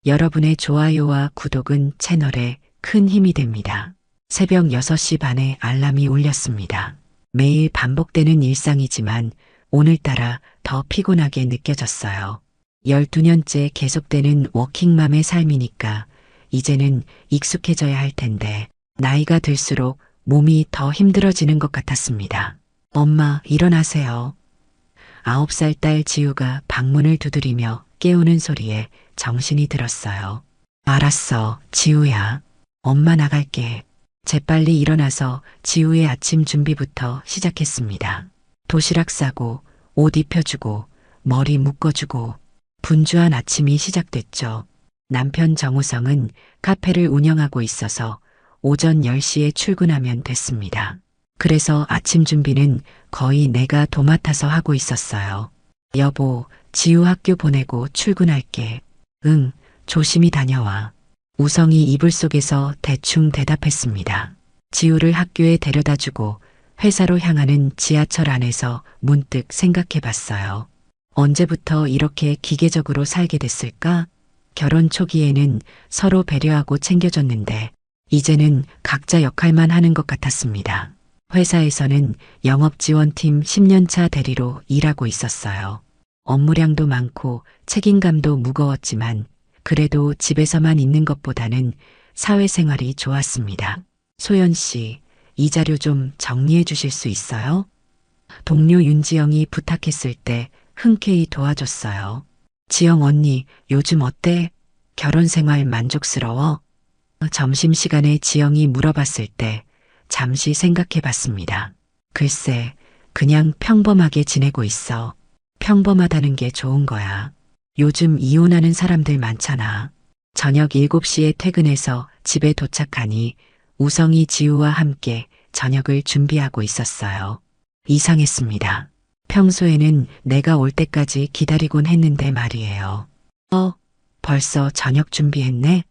여러분의 좋아요와 구독은 채널에 큰 힘이 됩니다. 새벽 6시 반에 알람이 울렸습니다. 매일 반복되는 일상이지만 오늘따라 더 피곤하게 느껴졌어요. 12년째 계속되는 워킹맘의 삶이니까 이제는 익숙해져야 할 텐데 나이가 들수록 몸이 더 힘들어지는 것 같았습니다. 엄마, 일어나세요. 9살 딸 지우가 방문을 두드리며 깨우는 소리에 정신이 들었어요. 알았어, 지우야. 엄마 나갈게. 재빨리 일어나서 지우의 아침 준비부터 시작했습니다. 도시락 싸고, 옷 입혀주고, 머리 묶어주고, 분주한 아침이 시작됐죠. 남편 정우성은 카페를 운영하고 있어서 오전 10시에 출근하면 됐습니다. 그래서 아침 준비는 거의 내가 도맡아서 하고 있었어요. 여보, 지우 학교 보내고 출근할게. 응, 조심히 다녀와. 우성이 이불 속에서 대충 대답했습니다. 지우를 학교에 데려다주고 회사로 향하는 지하철 안에서 문득 생각해봤어요. 언제부터 이렇게 기계적으로 살게 됐을까? 결혼 초기에는 서로 배려하고 챙겨줬는데 이제는 각자 역할만 하는 것 같았습니다. 회사에서는 영업지원팀 10년차 대리로 일하고 있었어요. 업무량도 많고 책임감도 무거웠지만 그래도 집에서만 있는 것보다는 사회생활이 좋았습니다. 소연 씨, 이 자료 좀 정리해 주실 수 있어요? 동료 윤지영이 부탁했을 때 흔쾌히 도와줬어요. 지영 언니, 요즘 어때? 결혼 생활 만족스러워? 점심시간에 지영이 물어봤을 때 잠시 생각해 봤습니다. 글쎄, 그냥 평범하게 지내고 있어. 평범하다는 게 좋은 거야. 요즘 이혼하는 사람들 많잖아. 저녁 7시에 퇴근해서 집에 도착하니 우성이 지우와 함께 저녁을 준비하고 있었어요. 이상했습니다. 평소에는 내가 올 때까지 기다리곤 했는데 말이에요. 벌써 저녁 준비했네?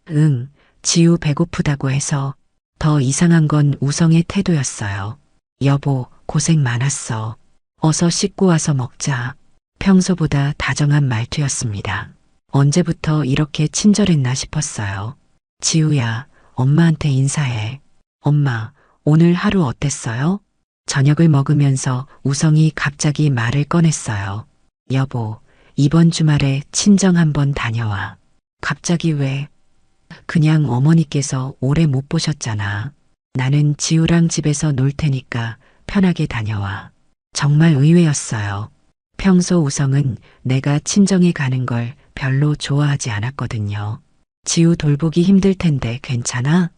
응, 지우 배고프다고 해서. 더 이상한 건 우성의 태도였어요. 여보, 고생 많았어. 어서 씻고 와서 먹자. 평소보다 다정한 말투였습니다. 언제부터 이렇게 친절했나 싶었어요. 지우야, 엄마한테 인사해. 엄마, 오늘 하루 어땠어요? 저녁을 먹으면서 우성이 갑자기 말을 꺼냈어요. 여보, 이번 주말에 친정 한번 다녀와. 갑자기 왜? 그냥 어머니께서 오래 못 보셨잖아. 나는 지우랑 집에서 놀 테니까 편하게 다녀와. 정말 의외였어요. 평소 우성은 내가 친정에 가는 걸 별로 좋아하지 않았거든요. 지우 돌보기 힘들 텐데 괜찮아?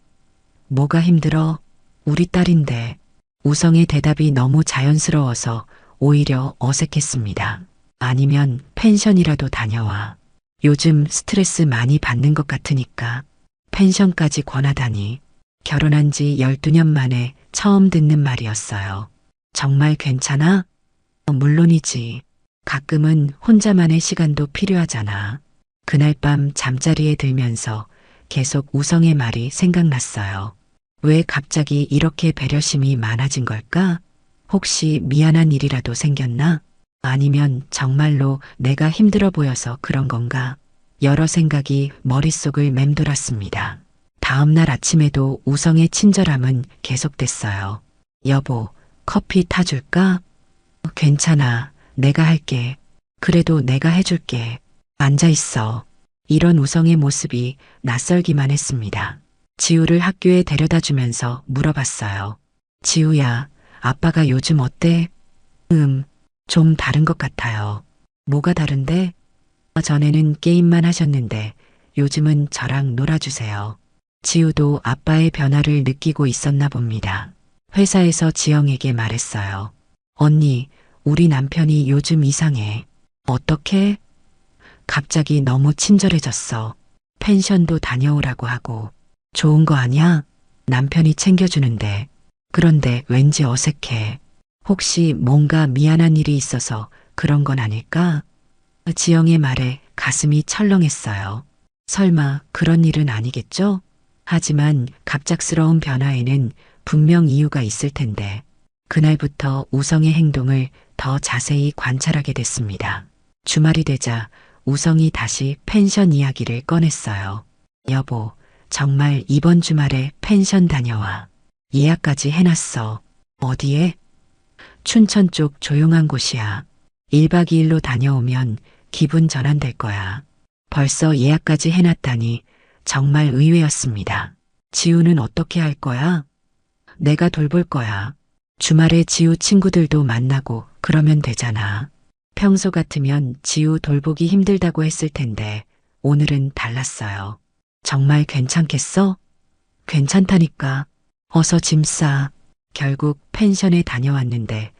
뭐가 힘들어? 우리 딸인데. 우성의 대답이 너무 자연스러워서 오히려 어색했습니다. 아니면 펜션이라도 다녀와. 요즘 스트레스 많이 받는 것 같으니까. 펜션까지 권하다니. 결혼한 지 12년 만에 처음 듣는 말이었어요. 정말 괜찮아? 물론이지. 가끔은 혼자만의 시간도 필요하잖아. 그날 밤 잠자리에 들면서 계속 우성의 말이 생각났어요. 왜 갑자기 이렇게 배려심이 많아진 걸까? 혹시 미안한 일이라도 생겼나? 아니면 정말로 내가 힘들어 보여서 그런 건가? 여러 생각이 머릿속을 맴돌았습니다. 다음 날 아침에도 우성의 친절함은 계속됐어요. 여보, 커피 타줄까? 괜찮아. 내가 할게. 그래도 내가 해줄게. 앉아있어. 이런 우성의 모습이 낯설기만 했습니다. 지우를 학교에 데려다 주면서 물어봤어요. 지우야, 아빠가 요즘 어때? 좀 다른 것 같아요. 뭐가 다른데? 전에는 게임만 하셨는데 요즘은 저랑 놀아주세요. 지우도 아빠의 변화를 느끼고 있었나 봅니다. 회사에서 지영에게 말했어요. 언니, 우리 남편이 요즘 이상해. 어떻게? 갑자기 너무 친절해졌어. 펜션도 다녀오라고 하고. 좋은 거 아니야? 남편이 챙겨주는데. 그런데 왠지 어색해. 혹시 뭔가 미안한 일이 있어서 그런 건 아닐까? 지영의 말에 가슴이 철렁했어요. 설마 그런 일은 아니겠죠? 하지만 갑작스러운 변화에는 분명 이유가 있을 텐데. 그날부터 우성의 행동을 더 자세히 관찰하게 됐습니다. 주말이 되자 우성이 다시 펜션 이야기를 꺼냈어요. 여보, 정말 이번 주말에 펜션 다녀와. 예약까지 해놨어. 어디에? 춘천 쪽 조용한 곳이야. 1박 2일로 다녀오면 기분 전환될 거야. 벌써 예약까지 해놨다니 정말 의외였습니다. 지우는 어떻게 할 거야? 내가 돌볼 거야. 주말에 지우 친구들도 만나고 그러면 되잖아. 평소 같으면 지우 돌보기 힘들다고 했을 텐데 오늘은 달랐어요. 정말 괜찮겠어? 괜찮다니까. 어서 짐 싸. 결국 펜션에 다녀왔는데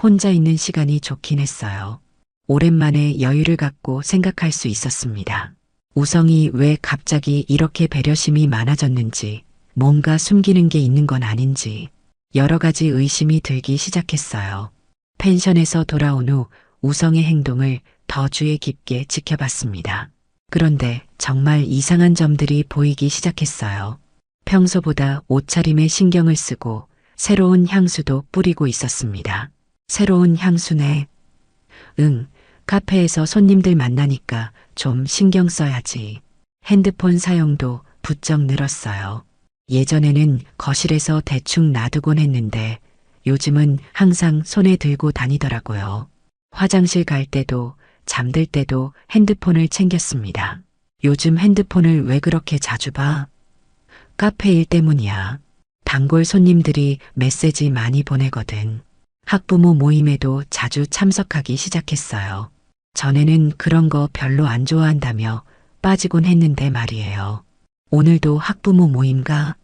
혼자 있는 시간이 좋긴 했어요. 오랜만에 여유를 갖고 생각할 수 있었습니다. 우성이 왜 갑자기 이렇게 배려심이 많아졌는지, 뭔가 숨기는 게 있는 건 아닌지 여러 가지 의심이 들기 시작했어요. 펜션에서 돌아온 후 우성의 행동을 더 주의 깊게 지켜봤습니다. 그런데 정말 이상한 점들이 보이기 시작했어요. 평소보다 옷차림에 신경을 쓰고 새로운 향수도 뿌리고 있었습니다. 새로운 향수네. 응, 카페에서 손님들 만나니까 좀 신경 써야지. 핸드폰 사용도 부쩍 늘었어요. 예전에는 거실에서 대충 놔두곤 했는데 요즘은 항상 손에 들고 다니더라고요. 화장실 갈 때도 잠들 때도 핸드폰을 챙겼습니다. 요즘 핸드폰을 왜 그렇게 자주 봐? 카페 일 때문이야. 단골 손님들이 메시지 많이 보내거든. 학부모 모임에도 자주 참석하기 시작했어요. 전에는 그런 거 별로 안 좋아한다며 빠지곤 했는데 말이에요. 오늘도 학부모 모임가?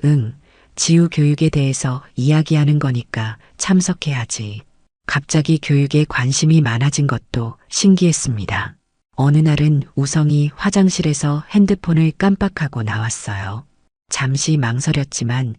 응, 지우 교육에 대해서 이야기하는 거니까 참석해야지. 갑자기 교육에 관심이 많아진 것도 신기했습니다. 어느 날은 우성이 화장실에서 핸드폰을 깜빡하고 나왔어요. 잠시 망설였지만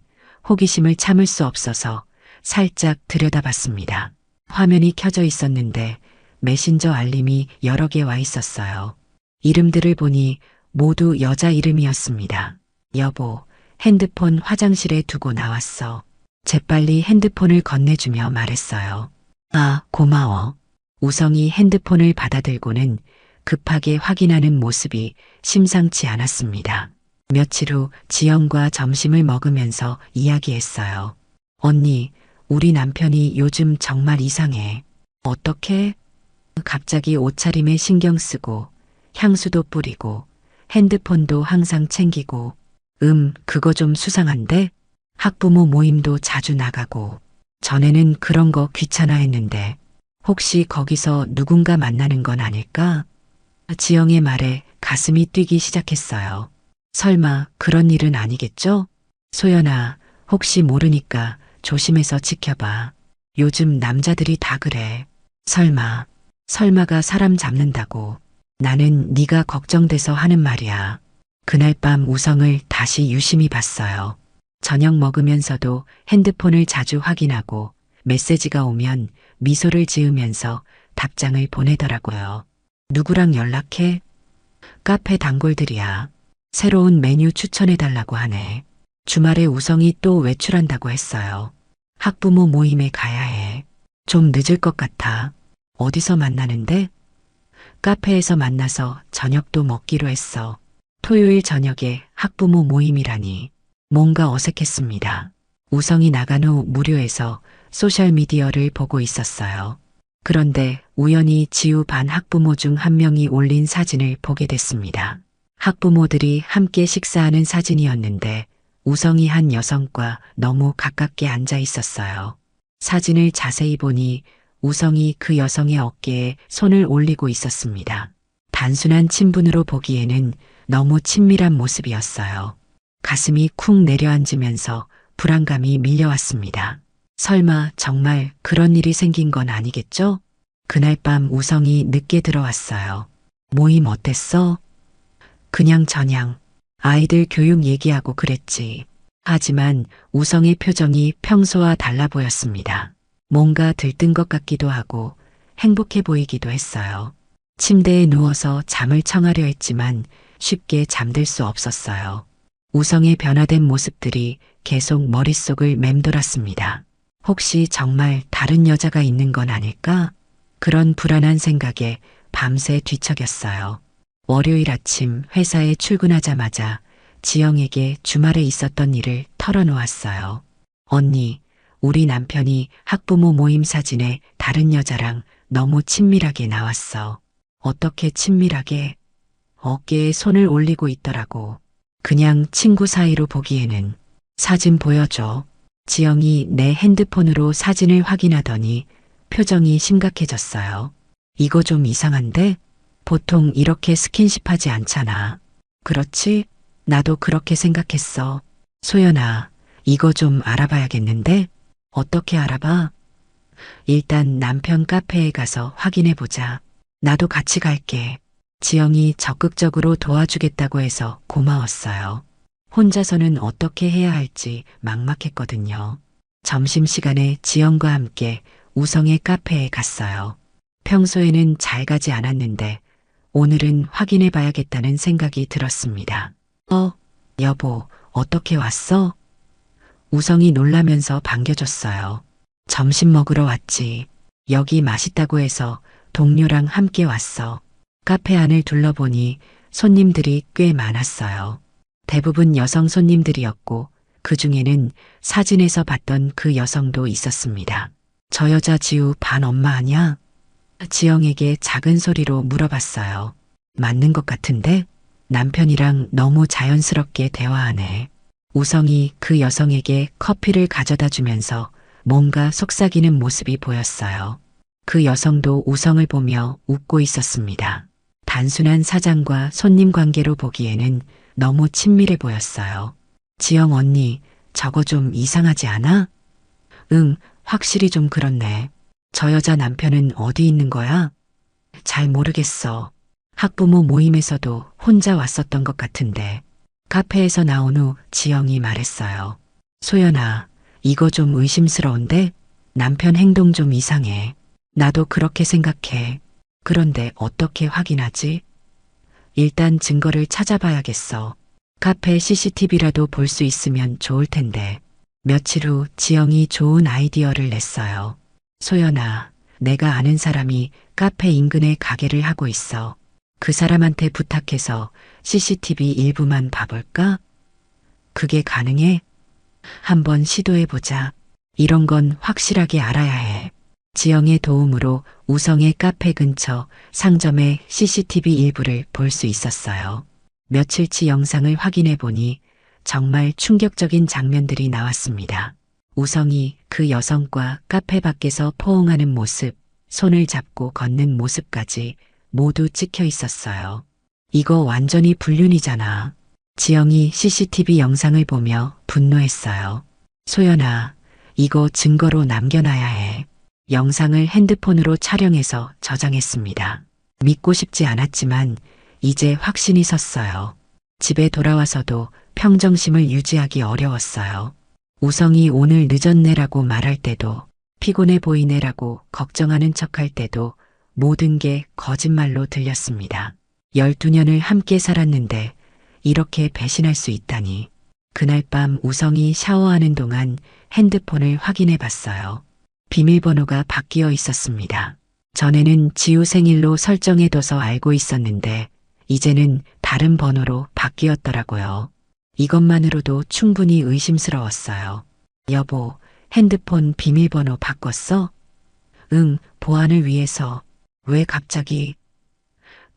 호기심을 참을 수 없어서 살짝 들여다봤습니다. 화면이 켜져 있었는데 메신저 알림이 여러 개 와 있었어요. 이름들을 보니 모두 여자 이름이었습니다. 여보, 핸드폰 화장실에 두고 나왔어. 재빨리 핸드폰을 건네주며 말했어요. 아, 고마워. 우성이 핸드폰을 받아들고는 급하게 확인하는 모습이 심상치 않았습니다. 며칠 후 지영과 점심을 먹으면서 이야기했어요. 언니, 우리 남편이 요즘 정말 이상해. 어떻게? 갑자기 옷차림에 신경 쓰고 향수도 뿌리고 핸드폰도 항상 챙기고 그거 좀 수상한데? 학부모 모임도 자주 나가고 전에는 그런 거 귀찮아 했는데 혹시 거기서 누군가 만나는 건 아닐까? 지영의 말에 가슴이 뛰기 시작했어요. 설마 그런 일은 아니겠죠? 소연아, 혹시 모르니까 조심해서 지켜봐. 요즘 남자들이 다 그래. 설마가 사람 잡는다고. 나는 네가 걱정돼서 하는 말이야. 그날 밤 우성을 다시 유심히 봤어요. 저녁 먹으면서도 핸드폰을 자주 확인하고 메시지가 오면 미소를 지으면서 답장을 보내더라고요. 누구랑 연락해? 카페 단골들이야. 새로운 메뉴 추천해달라고 하네. 주말에 우성이 또 외출한다고 했어요. 학부모 모임에 가야 해. 좀 늦을 것 같아. 어디서 만나는데? 카페에서 만나서 저녁도 먹기로 했어. 토요일 저녁에 학부모 모임이라니. 뭔가 어색했습니다. 우성이 나간 후 무료에서 소셜미디어를 보고 있었어요. 그런데 우연히 지우 반 학부모 중 한 명이 올린 사진을 보게 됐습니다. 학부모들이 함께 식사하는 사진이었는데 우성이 한 여성과 너무 가깝게 앉아 있었어요. 사진을 자세히 보니 우성이 그 여성의 어깨에 손을 올리고 있었습니다. 단순한 친분으로 보기에는 너무 친밀한 모습이었어요. 가슴이 쿵 내려앉으면서 불안감이 밀려왔습니다. 설마 정말 그런 일이 생긴 건 아니겠죠? 그날 밤 우성이 늦게 들어왔어요. 모임 어땠어? 그냥 저냥 아이들 교육 얘기하고 그랬지. 하지만 우성의 표정이 평소와 달라 보였습니다. 뭔가 들뜬 것 같기도 하고 행복해 보이기도 했어요. 침대에 누워서 잠을 청하려 했지만 쉽게 잠들 수 없었어요. 우성의 변화된 모습들이 계속 머릿속을 맴돌았습니다. 혹시 정말 다른 여자가 있는 건 아닐까? 그런 불안한 생각에 밤새 뒤척였어요. 월요일 아침 회사에 출근하자마자 지영에게 주말에 있었던 일을 털어놓았어요. 언니, 우리 남편이 학부모 모임 사진에 다른 여자랑 너무 친밀하게 나왔어. 어떻게 친밀하게? 어깨에 손을 올리고 있더라고. 그냥 친구 사이로 보기에는. 사진 보여줘. 지영이 내 핸드폰으로 사진을 확인하더니 표정이 심각해졌어요. 이거 좀 이상한데? 보통 이렇게 스킨십하지 않잖아. 그렇지? 나도 그렇게 생각했어. 소연아, 이거 좀 알아봐야겠는데? 어떻게 알아봐? 일단 남편 카페에 가서 확인해보자. 나도 같이 갈게. 지영이 적극적으로 도와주겠다고 해서 고마웠어요. 혼자서는 어떻게 해야 할지 막막했거든요. 점심시간에 지영과 함께 우성의 카페에 갔어요. 평소에는 잘 가지 않았는데 오늘은 확인해 봐야겠다는 생각이 들었습니다. 여보, 어떻게 왔어? 우성이 놀라면서 반겨줬어요. 점심 먹으러 왔지. 여기 맛있다고 해서 동료랑 함께 왔어. 카페 안을 둘러보니 손님들이 꽤 많았어요. 대부분 여성 손님들이었고 그 중에는 사진에서 봤던 그 여성도 있었습니다. 저 여자 지우 반 엄마 아냐? 지영에게 작은 소리로 물어봤어요. 맞는 것 같은데? 남편이랑 너무 자연스럽게 대화하네. 우성이 그 여성에게 커피를 가져다 주면서 뭔가 속삭이는 모습이 보였어요. 그 여성도 우성을 보며 웃고 있었습니다. 단순한 사장과 손님 관계로 보기에는 너무 친밀해 보였어요. 지영 언니, 저거 좀 이상하지 않아? 응, 확실히 좀 그렇네. 저 여자 남편은 어디 있는 거야? 잘 모르겠어. 학부모 모임에서도 혼자 왔었던 것 같은데. 카페에서 나온 후 지영이 말했어요. 소연아, 이거 좀 의심스러운데? 남편 행동 좀 이상해. 나도 그렇게 생각해. 그런데 어떻게 확인하지? 일단 증거를 찾아봐야겠어. 카페 CCTV라도 볼 수 있으면 좋을 텐데. 며칠 후 지영이 좋은 아이디어를 냈어요. 소연아, 내가 아는 사람이 카페 인근에 가게를 하고 있어. 그 사람한테 부탁해서 CCTV 일부만 봐볼까? 그게 가능해? 한번 시도해보자. 이런 건 확실하게 알아야 해. 지영의 도움으로 우성의 카페 근처 상점의 CCTV 일부를 볼 수 있었어요. 며칠치 영상을 확인해 보니 정말 충격적인 장면들이 나왔습니다. 우성이 그 여성과 카페 밖에서 포옹하는 모습, 손을 잡고 걷는 모습까지 모두 찍혀 있었어요. 이거 완전히 불륜이잖아. 지영이 CCTV 영상을 보며 분노했어요. 소연아, 이거 증거로 남겨놔야 해. 영상을 핸드폰으로 촬영해서 저장했습니다. 믿고 싶지 않았지만 이제 확신이 섰어요. 집에 돌아와서도 평정심을 유지하기 어려웠어요. 우성이 오늘 늦었네라고 말할 때도, 피곤해 보이네라고 걱정하는 척할 때도 모든 게 거짓말로 들렸습니다. 12년을 함께 살았는데 이렇게 배신할 수 있다니. 그날 밤 우성이 샤워하는 동안 핸드폰을 확인해 봤어요. 비밀번호가 바뀌어 있었습니다. 전에는 지우 생일로 설정해둬서 알고 있었는데 이제는 다른 번호로 바뀌었더라고요. 이것만으로도 충분히 의심스러웠어요. 여보, 핸드폰 비밀번호 바꿨어? 응, 보안을 위해서. 왜 갑자기?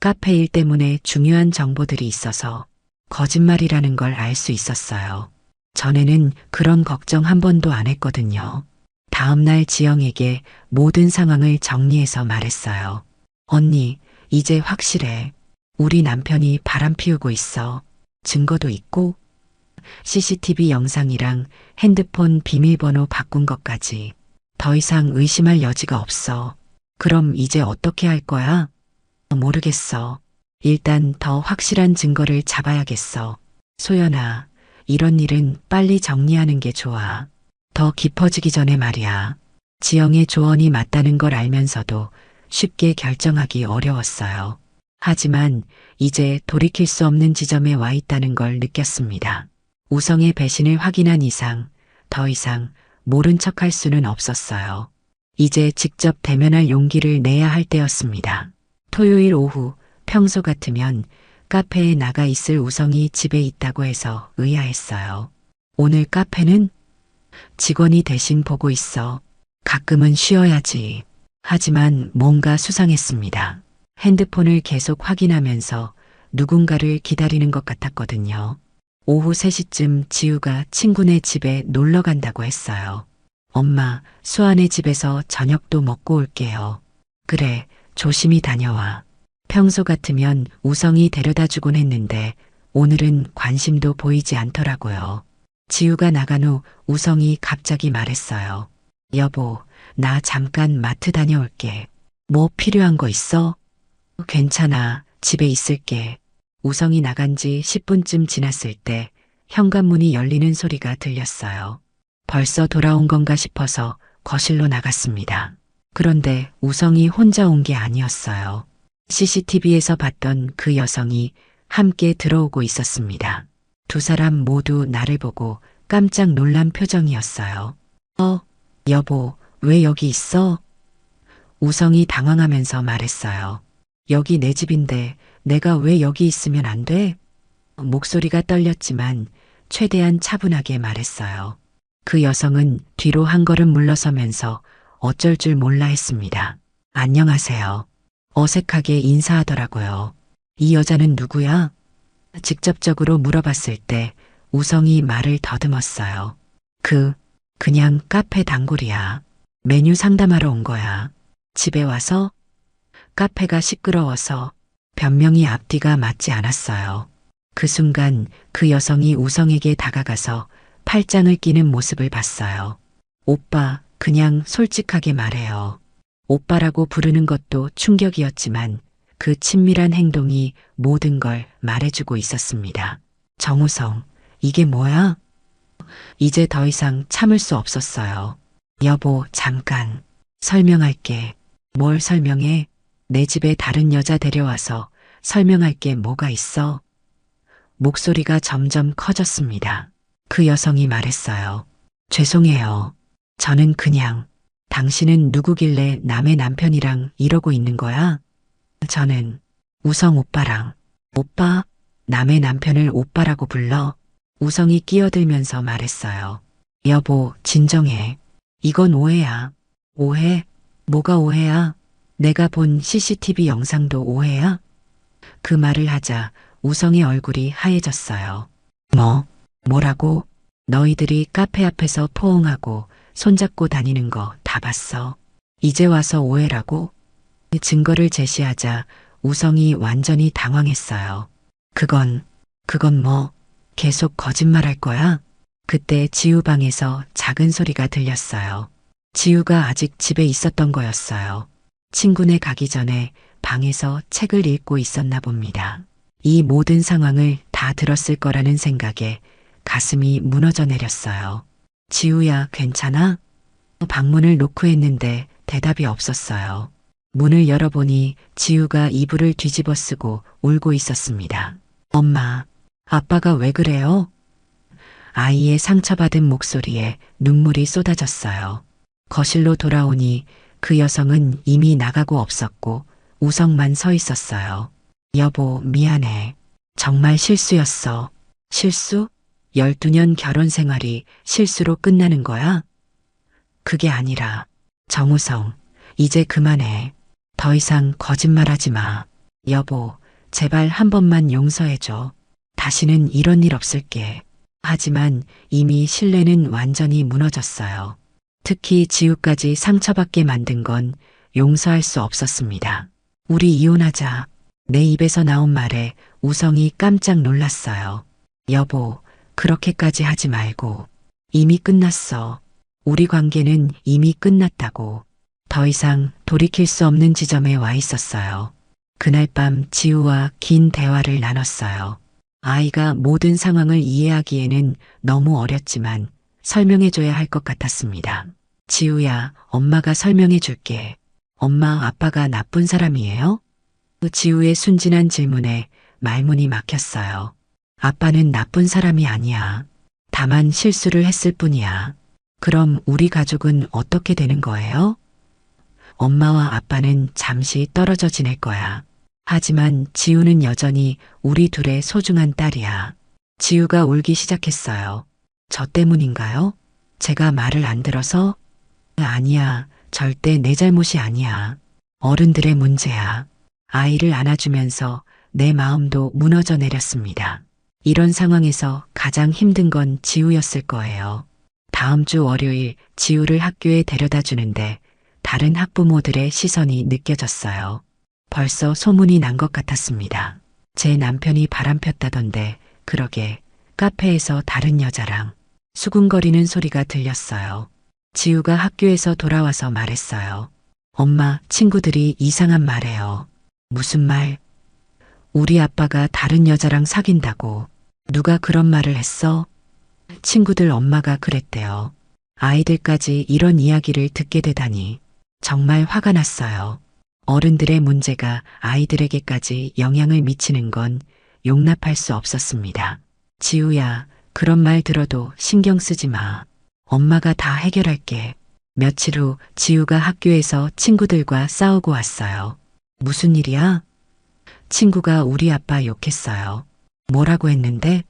카페 일 때문에 중요한 정보들이 있어서 거짓말이라는 걸 알 수 있었어요. 전에는 그런 걱정 한 번도 안 했거든요. 다음날 지영에게 모든 상황을 정리해서 말했어요. 언니, 이제 확실해. 우리 남편이 바람 피우고 있어. 증거도 있고 CCTV 영상이랑 핸드폰 비밀번호 바꾼 것까지. 더 이상 의심할 여지가 없어. 그럼 이제 어떻게 할 거야? 모르겠어. 일단 더 확실한 증거를 잡아야겠어. 소연아, 이런 일은 빨리 정리하는 게 좋아. 더 깊어지기 전에 말이야. 지영의 조언이 맞다는 걸 알면서도 쉽게 결정하기 어려웠어요. 하지만 이제 돌이킬 수 없는 지점에 와 있다는 걸 느꼈습니다. 우성의 배신을 확인한 이상 더 이상 모른 척할 수는 없었어요. 이제 직접 대면할 용기를 내야 할 때였습니다. 토요일 오후 평소 같으면 카페에 나가 있을 우성이 집에 있다고 해서 의아했어요. 오늘 카페는 직원이 대신 보고 있어. 가끔은 쉬어야지. 하지만 뭔가 수상했습니다. 핸드폰을 계속 확인하면서 누군가를 기다리는 것 같았거든요. 오후 3시쯤 지우가 친구네 집에 놀러 간다고 했어요. 엄마, 수아네 집에서 저녁도 먹고 올게요. 그래, 조심히 다녀와. 평소 같으면 우성이 데려다 주곤 했는데 오늘은 관심도 보이지 않더라고요. 지우가 나간 후 우성이 갑자기 말했어요. 여보, 나 잠깐 마트 다녀올게. 뭐 필요한 거 있어? 괜찮아, 집에 있을게. 우성이 나간 지 10분쯤 지났을 때 현관문이 열리는 소리가 들렸어요. 벌써 돌아온 건가 싶어서 거실로 나갔습니다. 그런데 우성이 혼자 온 게 아니었어요. CCTV에서 봤던 그 여성이 함께 들어오고 있었습니다. 두 사람 모두 나를 보고 깜짝 놀란 표정이었어요. 여보, 왜 여기 있어? 우성이 당황하면서 말했어요. 여기 내 집인데 내가 왜 여기 있으면 안 돼? 목소리가 떨렸지만 최대한 차분하게 말했어요. 그 여성은 뒤로 한 걸음 물러서면서 어쩔 줄 몰라 했습니다. 안녕하세요. 어색하게 인사하더라고요. 이 여자는 누구야? 직접적으로 물어봤을 때 우성이 말을 더듬었어요. 그냥 카페 단골이야. 메뉴 상담하러 온 거야. 집에 와서? 카페가 시끄러워서 변명이 앞뒤가 맞지 않았어요. 그 순간 그 여성이 우성에게 다가가서 팔짱을 끼는 모습을 봤어요. 오빠, 그냥 솔직하게 말해요. 오빠라고 부르는 것도 충격이었지만 그 친밀한 행동이 모든 걸 말해주고 있었습니다. 정우성, 이게 뭐야? 이제 더 이상 참을 수 없었어요. 여보, 잠깐. 설명할게. 뭘 설명해? 내 집에 다른 여자 데려와서 설명할 게 뭐가 있어? 목소리가 점점 커졌습니다. 그 여성이 말했어요. 죄송해요. 저는 그냥, 당신은 누구길래 남의 남편이랑 이러고 있는 거야? 저는 우성 오빠랑. 오빠? 남의 남편을 오빠라고 불러? 우성이 끼어들면서 말했어요. 여보, 진정해. 이건 오해야. 오해? 뭐가 오해야? 내가 본 CCTV 영상도 오해야? 그 말을 하자 우성의 얼굴이 하얘졌어요. 뭐라고? 너희들이 카페 앞에서 포옹하고 손잡고 다니는 거 다 봤어. 이제 와서 오해라고? 증거를 제시하자 우성이 완전히 당황했어요. 그건 뭐, 계속 거짓말할 거야? 그때 지우 방에서 작은 소리가 들렸어요. 지우가 아직 집에 있었던 거였어요. 친구네 가기 전에 방에서 책을 읽고 있었나 봅니다. 이 모든 상황을 다 들었을 거라는 생각에 가슴이 무너져 내렸어요. 지우야, 괜찮아? 방문을 노크했는데 대답이 없었어요. 문을 열어보니 지우가 이불을 뒤집어 쓰고 울고 있었습니다. 엄마, 아빠가 왜 그래요? 아이의 상처받은 목소리에 눈물이 쏟아졌어요. 거실로 돌아오니 그 여성은 이미 나가고 없었고 우성만 서 있었어요. 여보, 미안해. 정말 실수였어. 실수? 12년 결혼 생활이 실수로 끝나는 거야? 그게 아니라, 정우성, 이제 그만해. 더 이상 거짓말하지 마. 여보, 제발 한 번만 용서해줘. 다시는 이런 일 없을게. 하지만 이미 신뢰는 완전히 무너졌어요. 특히 지우까지 상처받게 만든 건 용서할 수 없었습니다. 우리 이혼하자. 내 입에서 나온 말에 우성이 깜짝 놀랐어요. 여보, 그렇게까지 하지 말고. 이미 끝났어. 우리 관계는 이미 끝났다고. 더 이상 돌이킬 수 없는 지점에 와 있었어요. 그날 밤 지우와 긴 대화를 나눴어요. 아이가 모든 상황을 이해하기에는 너무 어렸지만 설명해줘야 할 것 같았습니다. 지우야, 엄마가 설명해 줄게. 엄마, 아빠가 나쁜 사람이에요? 지우의 순진한 질문에 말문이 막혔어요. 아빠는 나쁜 사람이 아니야. 다만 실수를 했을 뿐이야. 그럼 우리 가족은 어떻게 되는 거예요? 엄마와 아빠는 잠시 떨어져 지낼 거야. 하지만 지우는 여전히 우리 둘의 소중한 딸이야. 지우가 울기 시작했어요. 저 때문인가요? 제가 말을 안 들어서? 아니야. 절대 내 잘못이 아니야. 어른들의 문제야. 아이를 안아주면서 내 마음도 무너져 내렸습니다. 이런 상황에서 가장 힘든 건 지우였을 거예요. 다음 주 월요일 지우를 학교에 데려다 주는데 다른 학부모들의 시선이 느껴졌어요. 벌써 소문이 난 것 같았습니다. 제 남편이 바람폈다던데 그러게 카페에서 다른 여자랑 수군거리는 소리가 들렸어요. 지우가 학교에서 돌아와서 말했어요. 엄마, 친구들이 이상한 말해요. 무슨 말? 우리 아빠가 다른 여자랑 사귄다고. 누가 그런 말을 했어? 친구들 엄마가 그랬대요. 아이들까지 이런 이야기를 듣게 되다니 정말 화가 났어요. 어른들의 문제가 아이들에게까지 영향을 미치는 건 용납할 수 없었습니다. 지우야, 그런 말 들어도 신경 쓰지 마. 엄마가 다 해결할게. 며칠 후 지우가 학교에서 친구들과 싸우고 왔어요. 무슨 일이야? 친구가 우리 아빠 욕했어요. 뭐라고 했는데?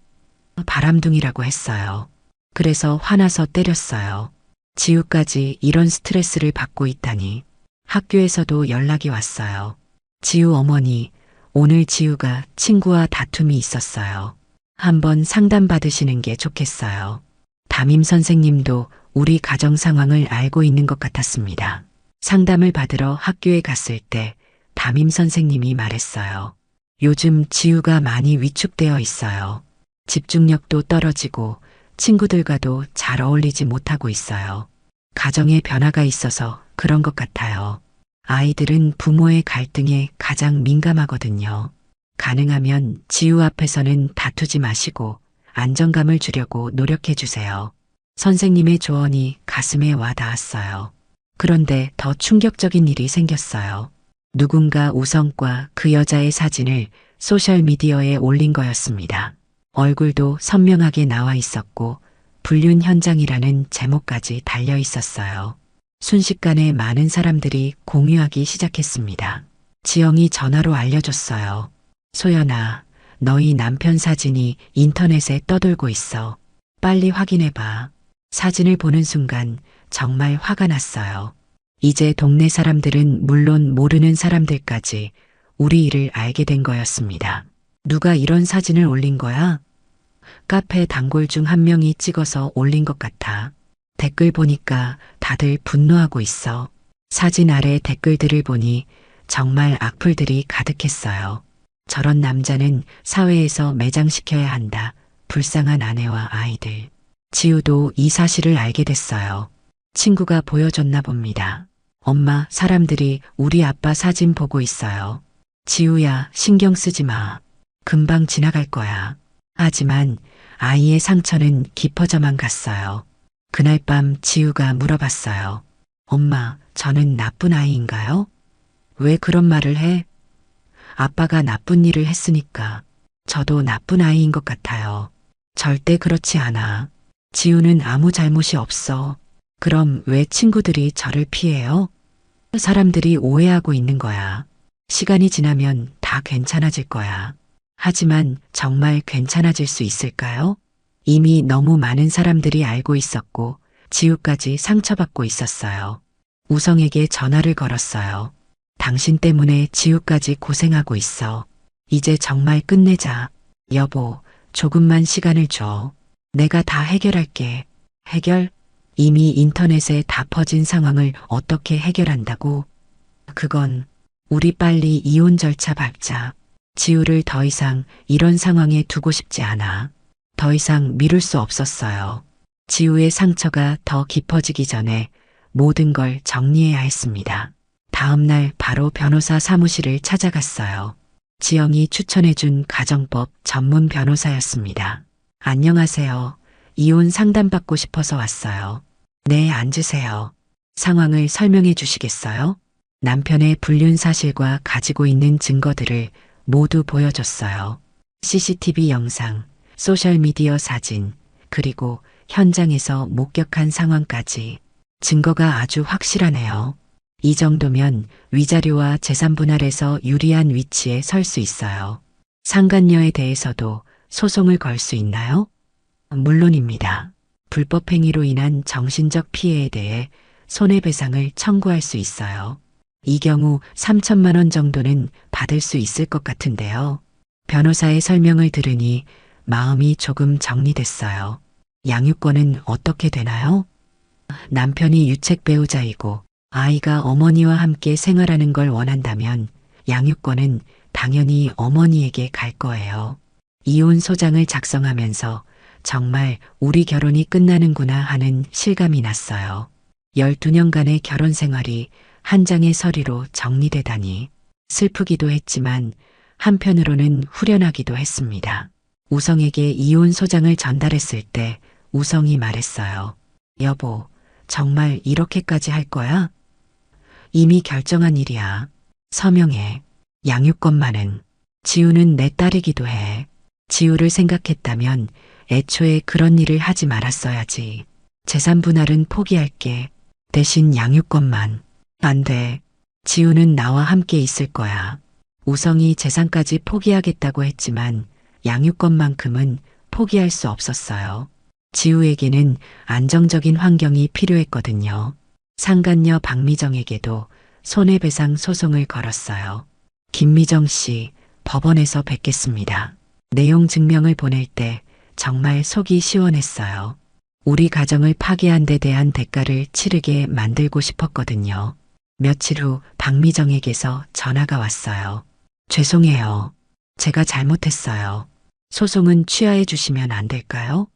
바람둥이라고 했어요. 그래서 화나서 때렸어요. 지우까지 이런 스트레스를 받고 있다니. 학교에서도 연락이 왔어요. 지우 어머니, 오늘 지우가 친구와 다툼이 있었어요. 한번 상담 받으시는 게 좋겠어요. 담임 선생님도 우리 가정 상황을 알고 있는 것 같았습니다. 상담을 받으러 학교에 갔을 때 담임 선생님이 말했어요. 요즘 지우가 많이 위축되어 있어요. 집중력도 떨어지고 친구들과도 잘 어울리지 못하고 있어요. 가정에 변화가 있어서 그런 것 같아요. 아이들은 부모의 갈등에 가장 민감하거든요. 가능하면 지우 앞에서는 다투지 마시고 안정감을 주려고 노력해 주세요. 선생님의 조언이 가슴에 와 닿았어요. 그런데 더 충격적인 일이 생겼어요. 누군가 우성과 그 여자의 사진을 소셜미디어에 올린 거였습니다. 얼굴도 선명하게 나와 있었고 불륜 현장이라는 제목까지 달려 있었어요. 순식간에 많은 사람들이 공유하기 시작했습니다. 지영이 전화로 알려줬어요. 소연아, 너희 남편 사진이 인터넷에 떠돌고 있어. 빨리 확인해봐. 사진을 보는 순간 정말 화가 났어요. 이제 동네 사람들은 물론 모르는 사람들까지 우리 일을 알게 된 거였습니다. 누가 이런 사진을 올린 거야? 카페 단골 중 한 명이 찍어서 올린 것 같아. 댓글 보니까 다들 분노하고 있어. 사진 아래 댓글들을 보니 정말 악플들이 가득했어요. 저런 남자는 사회에서 매장시켜야 한다. 불쌍한 아내와 아이들. 지우도 이 사실을 알게 됐어요. 친구가 보여줬나 봅니다. 엄마, 사람들이 우리 아빠 사진 보고 있어요. 지우야, 신경 쓰지 마. 금방 지나갈 거야. 하지만 아이의 상처는 깊어져만 갔어요. 그날 밤 지우가 물어봤어요. 엄마, 저는 나쁜 아이인가요? 왜 그런 말을 해? 아빠가 나쁜 일을 했으니까 저도 나쁜 아이인 것 같아요. 절대 그렇지 않아. 지우는 아무 잘못이 없어. 그럼 왜 친구들이 저를 피해요? 사람들이 오해하고 있는 거야. 시간이 지나면 다 괜찮아질 거야. 하지만 정말 괜찮아질 수 있을까요? 이미 너무 많은 사람들이 알고 있었고 지우까지 상처받고 있었어요. 우성에게 전화를 걸었어요. 당신 때문에 지우까지 고생하고 있어. 이제 정말 끝내자. 여보, 조금만 시간을 줘. 내가 다 해결할게. 해결? 이미 인터넷에 다 퍼진 상황을 어떻게 해결한다고? 그건 우리 빨리 이혼 절차 밟자. 지우를 더 이상 이런 상황에 두고 싶지 않아. 더 이상 미룰 수 없었어요. 지우의 상처가 더 깊어지기 전에 모든 걸 정리해야 했습니다. 다음 날 바로 변호사 사무실을 찾아갔어요. 지영이 추천해준 가정법 전문 변호사였습니다. 안녕하세요. 이혼 상담받고 싶어서 왔어요. 네, 앉으세요. 상황을 설명해 주시겠어요? 남편의 불륜 사실과 가지고 있는 증거들을 모두 보여줬어요. CCTV 영상, 소셜미디어 사진, 그리고 현장에서 목격한 상황까지. 증거가 아주 확실하네요. 이 정도면 위자료와 재산 분할에서 유리한 위치에 설 수 있어요. 상간녀에 대해서도 소송을 걸 수 있나요? 물론입니다. 불법 행위로 인한 정신적 피해에 대해 손해배상을 청구할 수 있어요. 이 경우 3천만 원 정도는 받을 수 있을 것 같은데요. 변호사의 설명을 들으니 마음이 조금 정리됐어요. 양육권은 어떻게 되나요? 남편이 유책 배우자이고 아이가 어머니와 함께 생활하는 걸 원한다면 양육권은 당연히 어머니에게 갈 거예요. 이혼 소장을 작성하면서 정말 우리 결혼이 끝나는구나 하는 실감이 났어요. 12년간의 결혼 생활이 한 장의 서류로 정리되다니 슬프기도 했지만 한편으로는 후련하기도 했습니다. 우성에게 이혼 소장을 전달했을 때 우성이 말했어요. 여보, 정말 이렇게까지 할 거야? 이미 결정한 일이야. 서명해. 양육권만은. 지우는 내 딸이기도 해. 지우를 생각했다면 애초에 그런 일을 하지 말았어야지. 재산 분할은 포기할게. 대신 양육권만. 안 돼. 지우는 나와 함께 있을 거야. 우성이 재산까지 포기하겠다고 했지만 양육권만큼은 포기할 수 없었어요. 지우에게는 안정적인 환경이 필요했거든요. 상간녀 박미정에게도 손해배상 소송을 걸었어요. 김미정 씨, 법원에서 뵙겠습니다. 내용 증명을 보낼 때 정말 속이 시원했어요. 우리 가정을 파괴한 데 대한 대가를 치르게 만들고 싶었거든요. 며칠 후 박미정에게서 전화가 왔어요. 죄송해요. 제가 잘못했어요. 소송은 취하해 주시면 안 될까요?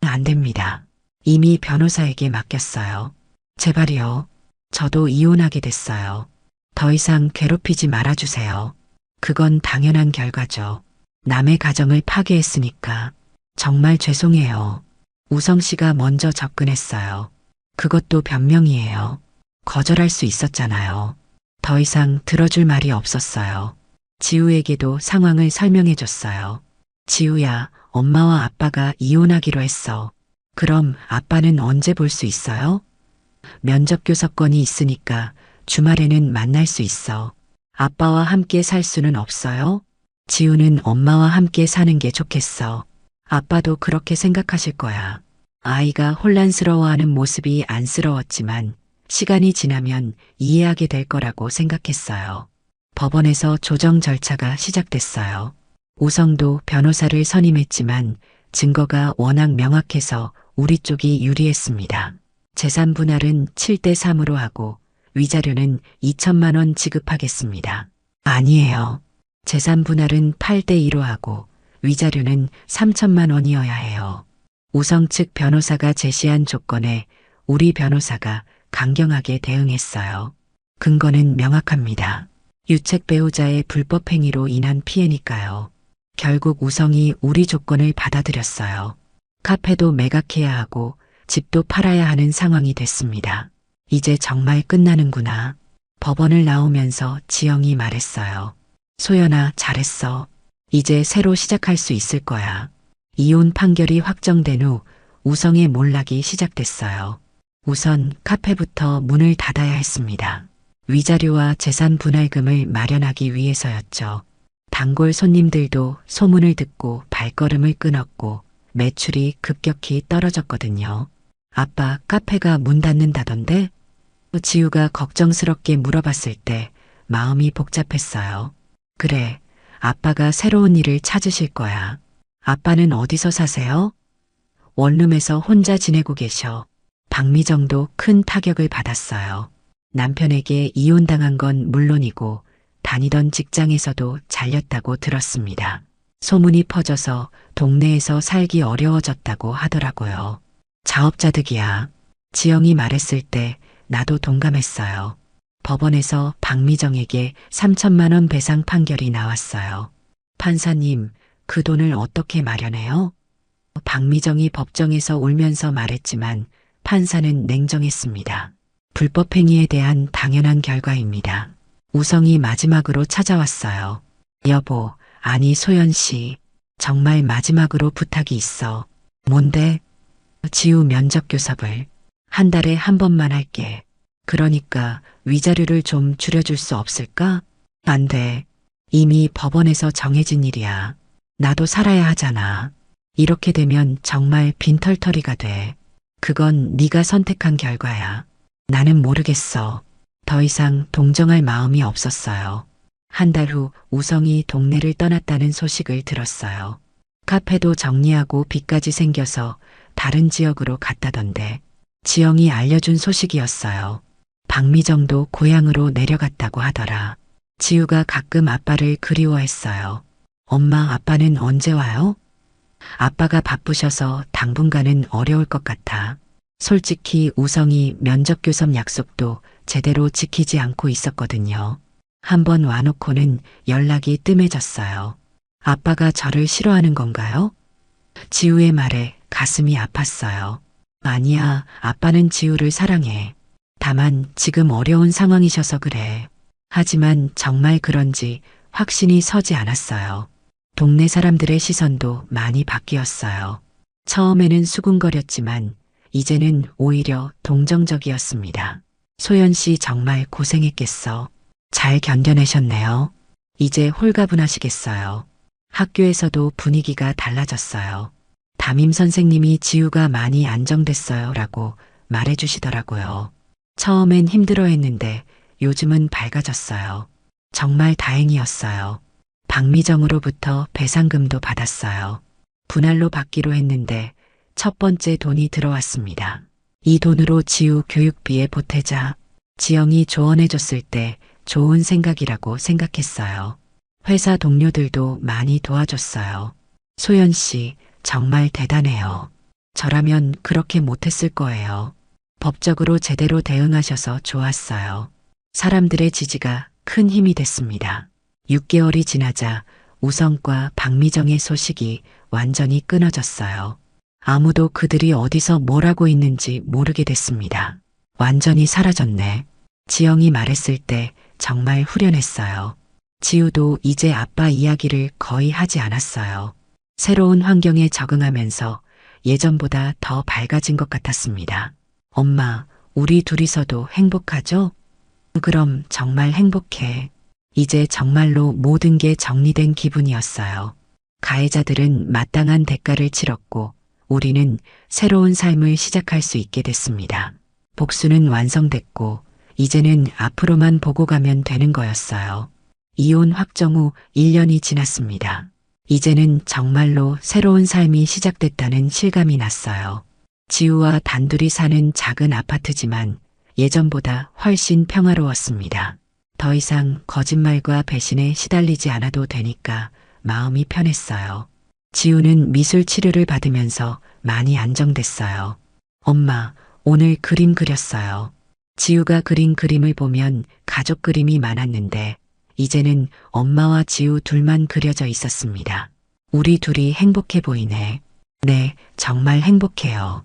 안 됩니다. 이미 변호사에게 맡겼어요. 제발요. 저도 이혼하게 됐어요. 더 이상 괴롭히지 말아주세요. 그건 당연한 결과죠. 남의 가정을 파괴했으니까. 정말 죄송해요. 우성 씨가 먼저 접근했어요. 그것도 변명이에요. 거절할 수 있었잖아요. 더 이상 들어줄 말이 없었어요. 지우에게도 상황을 설명해 줬어요. 지우야, 엄마와 아빠가 이혼하기로 했어. 그럼 아빠는 언제 볼 수 있어요? 면접 교섭권이 있으니까 주말에는 만날 수 있어. 아빠와 함께 살 수는 없어요? 지우는 엄마와 함께 사는 게 좋겠어. 아빠도 그렇게 생각하실 거야. 아이가 혼란스러워하는 모습이 안쓰러웠지만 시간이 지나면 이해하게 될 거라고 생각했어요. 법원에서 조정 절차가 시작됐어요. 우성도 변호사를 선임했지만 증거가 워낙 명확해서 우리 쪽이 유리했습니다. 재산 분할은 7대 3으로 하고 위자료는 2천만 원 지급하겠습니다. 아니에요. 재산 분할은 8대 2로 하고 위자료는 3천만 원이어야 해요. 우성 측 변호사가 제시한 조건에 우리 변호사가 강경하게 대응했어요. 근거는 명확합니다. 유책 배우자의 불법 행위로 인한 피해니까요. 결국 우성이 우리 조건을 받아들였어요. 카페도 매각해야 하고 집도 팔아야 하는 상황이 됐습니다. 이제 정말 끝나는구나. 법원을 나오면서 지영이 말했어요. 소연아, 잘했어. 이제 새로 시작할 수 있을 거야. 이혼 판결이 확정된 후 우성의 몰락이 시작됐어요. 우선 카페부터 문을 닫아야 했습니다. 위자료와 재산 분할금을 마련하기 위해서였죠. 단골 손님들도 소문을 듣고 발걸음을 끊었고 매출이 급격히 떨어졌거든요. 아빠, 카페가 문 닫는다던데? 지우가 걱정스럽게 물어봤을 때 마음이 복잡했어요. 그래, 아빠가 새로운 일을 찾으실 거야. 아빠는 어디서 사세요? 원룸에서 혼자 지내고 계셔. 박미정도 큰 타격을 받았어요. 남편에게 이혼당한 건 물론이고 다니던 직장에서도 잘렸다고 들었습니다. 소문이 퍼져서 동네에서 살기 어려워졌다고 하더라고요. 자업자득이야. 지영이 말했을 때 나도 동감했어요. 법원에서 박미정에게 3천만 원 배상 판결이 나왔어요. 판사님, 그 돈을 어떻게 마련해요? 박미정이 법정에서 울면서 말했지만 판사는 냉정했습니다. 불법 행위에 대한 당연한 결과입니다. 우성이 마지막으로 찾아왔어요. 여보, 아니 소연 씨, 정말 마지막으로 부탁이 있어. 뭔데? 지우 면접 교섭을 한 달에 한 번만 할게. 그러니까 위자료를 좀 줄여줄 수 없을까? 안 돼. 이미 법원에서 정해진 일이야. 나도 살아야 하잖아. 이렇게 되면 정말 빈털터리가 돼. 그건 네가 선택한 결과야. 나는 모르겠어. 더 이상 동정할 마음이 없었어요. 한 달 후 우성이 동네를 떠났다는 소식을 들었어요. 카페도 정리하고 빚까지 생겨서 다른 지역으로 갔다던데 지영이 알려준 소식이었어요. 박미정도 고향으로 내려갔다고 하더라. 지우가 가끔 아빠를 그리워했어요. 엄마, 아빠는 언제 와요? 아빠가 바쁘셔서 당분간은 어려울 것 같아. 솔직히 우성이 면접 교섭 약속도 제대로 지키지 않고 있었거든요. 한번 와놓고는 연락이 뜸해졌어요. 아빠가 저를 싫어하는 건가요? 지우의 말에 가슴이 아팠어요. 아니야, 아빠는 지우를 사랑해. 다만 지금 어려운 상황이셔서 그래. 하지만 정말 그런지 확신이 서지 않았어요. 동네 사람들의 시선도 많이 바뀌었어요. 처음에는 수군거렸지만 이제는 오히려 동정적이었습니다. 소연 씨 정말 고생했겠어. 잘 견뎌내셨네요. 이제 홀가분하시겠어요. 학교에서도 분위기가 달라졌어요. 담임 선생님이 지우가 많이 안정됐어요 라고 말해주시더라고요. 처음엔 힘들어했는데 요즘은 밝아졌어요. 정말 다행이었어요. 박미정으로부터 배상금도 받았어요. 분할로 받기로 했는데 첫 번째 돈이 들어왔습니다. 이 돈으로 지우 교육비에 보태자. 지영이 조언해줬을 때 좋은 생각이라고 생각했어요. 회사 동료들도 많이 도와줬어요. 소연 씨, 정말 대단해요. 저라면 그렇게 못했을 거예요. 법적으로 제대로 대응하셔서 좋았어요. 사람들의 지지가 큰 힘이 됐습니다. 6개월이 지나자 우성과 박미정의 소식이 완전히 끊어졌어요. 아무도 그들이 어디서 뭘 하고 있는지 모르게 됐습니다. 완전히 사라졌네. 지영이 말했을 때 정말 후련했어요. 지우도 이제 아빠 이야기를 거의 하지 않았어요. 새로운 환경에 적응하면서 예전보다 더 밝아진 것 같았습니다. 엄마, 우리 둘이서도 행복하죠? 그럼 정말 행복해. 이제 정말로 모든 게 정리된 기분이었어요. 가해자들은 마땅한 대가를 치렀고 우리는 새로운 삶을 시작할 수 있게 됐습니다. 복수는 완성됐고 이제는 앞으로만 보고 가면 되는 거였어요. 이혼 확정 후 1년이 지났습니다. 이제는 정말로 새로운 삶이 시작됐다는 실감이 났어요. 지우와 단둘이 사는 작은 아파트지만 예전보다 훨씬 평화로웠습니다. 더 이상 거짓말과 배신에 시달리지 않아도 되니까 마음이 편했어요. 지우는 미술 치료를 받으면서 많이 안정됐어요. 엄마, 오늘 그림 그렸어요. 지우가 그린 그림을 보면 가족 그림이 많았는데 이제는 엄마와 지우 둘만 그려져 있었습니다. 우리 둘이 행복해 보이네. 네, 정말 행복해요.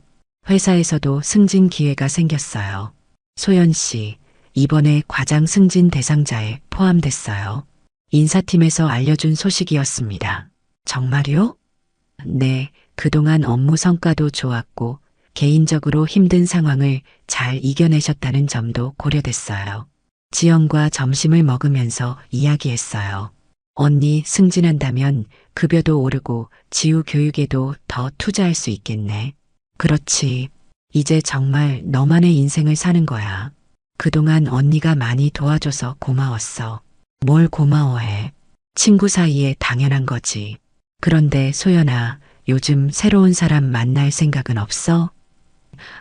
회사에서도 승진 기회가 생겼어요. 소연 씨, 이번에 과장 승진 대상자에 포함됐어요. 인사팀에서 알려준 소식이었습니다. 정말요? 네, 그동안 업무 성과도 좋았고 개인적으로 힘든 상황을 잘 이겨내셨다는 점도 고려됐어요. 지영과 점심을 먹으면서 이야기했어요. 언니 승진한다면 급여도 오르고 지우 교육에도 더 투자할 수 있겠네. 그렇지. 이제 정말 너만의 인생을 사는 거야. 그동안 언니가 많이 도와줘서 고마웠어. 뭘 고마워해. 친구 사이에 당연한 거지. 그런데 소연아, 요즘 새로운 사람 만날 생각은 없어?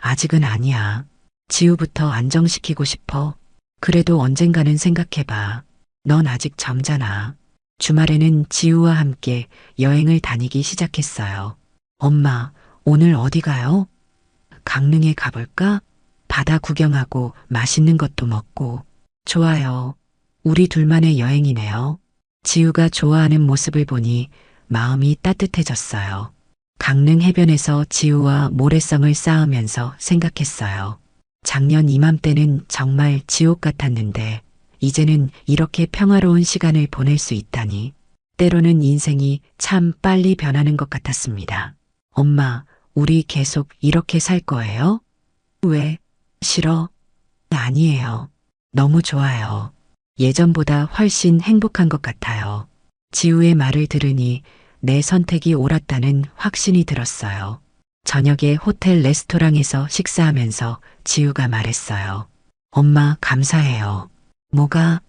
아직은 아니야. 지우부터 안정시키고 싶어. 그래도 언젠가는 생각해봐. 넌 아직 젊잖아. 주말에는 지우와 함께 여행을 다니기 시작했어요. 엄마, 오늘 어디 가요? 강릉에 가볼까? 바다 구경하고 맛있는 것도 먹고. 좋아요. 우리 둘만의 여행이네요. 지우가 좋아하는 모습을 보니 마음이 따뜻해졌어요. 강릉 해변에서 지우와 모래성을 쌓으면서 생각했어요. 작년 이맘때는 정말 지옥 같았는데 이제는 이렇게 평화로운 시간을 보낼 수 있다니. 때로는 인생이 참 빨리 변하는 것 같았습니다. 엄마, 우리 계속 이렇게 살 거예요? 왜? 싫어? 아니에요. 너무 좋아요. 예전보다 훨씬 행복한 것 같아요. 지우의 말을 들으니 내 선택이 옳았다는 확신이 들었어요. 저녁에 호텔 레스토랑에서 식사하면서 지우가 말했어요. 엄마, 감사해요. 뭐가?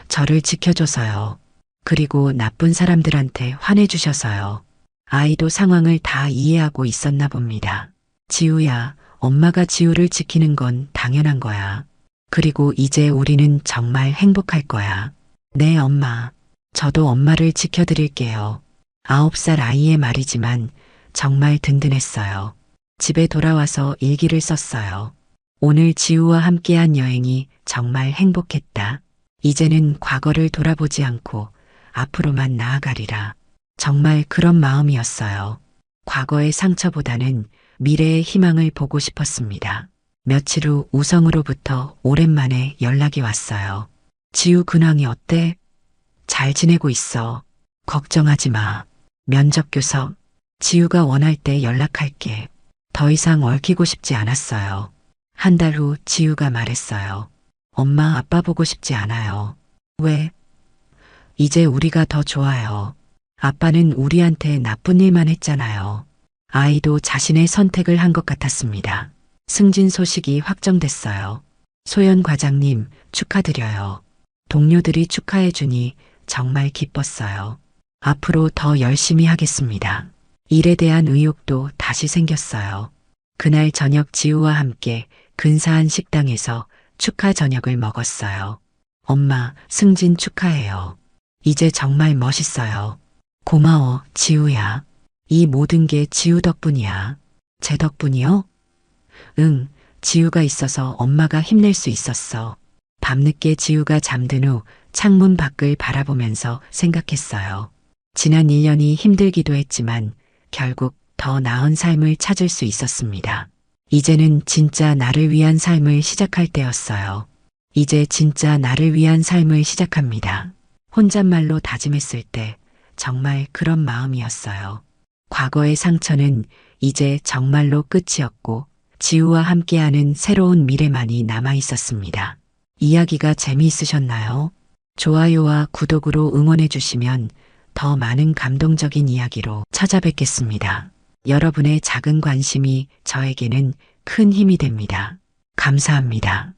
저를 지켜줘서요. 그리고 나쁜 사람들한테 화내주셔서요. 아이도 상황을 다 이해하고 있었나 봅니다. 지우야, 엄마가 지우를 지키는 건 당연한 거야. 그리고 이제 우리는 정말 행복할 거야. 네, 엄마. 저도 엄마를 지켜드릴게요. 9살 아이의 말이지만 정말 든든했어요. 집에 돌아와서 일기를 썼어요. 오늘 지우와 함께한 여행이 정말 행복했다. 이제는 과거를 돌아보지 않고 앞으로만 나아가리라. 정말 그런 마음이었어요. 과거의 상처보다는 미래의 희망을 보고 싶었습니다. 며칠 후 우성으로부터 오랜만에 연락이 왔어요. 지우 근황이 어때? 잘 지내고 있어. 걱정하지 마. 면접 교섭. 지우가 원할 때 연락할게. 더 이상 얽히고 싶지 않았어요. 한 달 후 지우가 말했어요. 엄마, 아빠 보고 싶지 않아요. 왜? 이제 우리가 더 좋아요. 아빠는 우리한테 나쁜 일만 했잖아요. 아이도 자신의 선택을 한 것 같았습니다. 승진 소식이 확정됐어요. 소연 과장님, 축하드려요. 동료들이 축하해주니 정말 기뻤어요. 앞으로 더 열심히 하겠습니다. 일에 대한 의욕도 다시 생겼어요. 그날 저녁 지우와 함께 근사한 식당에서 축하 저녁을 먹었어요. 엄마, 승진 축하해요. 이제 정말 멋있어요. 고마워, 지우야. 이 모든 게 지우 덕분이야. 제 덕분이요? 응, 지우가 있어서 엄마가 힘낼 수 있었어. 밤늦게 지우가 잠든 후 창문 밖을 바라보면서 생각했어요. 지난 1년이 힘들기도 했지만 결국 더 나은 삶을 찾을 수 있었습니다. 이제는 진짜 나를 위한 삶을 시작할 때였어요. 이제 진짜 나를 위한 삶을 시작합니다. 혼잣말로 다짐했을 때 정말 그런 마음이었어요. 과거의 상처는 이제 정말로 끝이었고 지우와 함께하는 새로운 미래만이 남아 있었습니다. 이야기가 재미있으셨나요? 좋아요와 구독으로 응원해 주시면 더 많은 감동적인 이야기로 찾아뵙겠습니다. 여러분의 작은 관심이 저에게는 큰 힘이 됩니다. 감사합니다.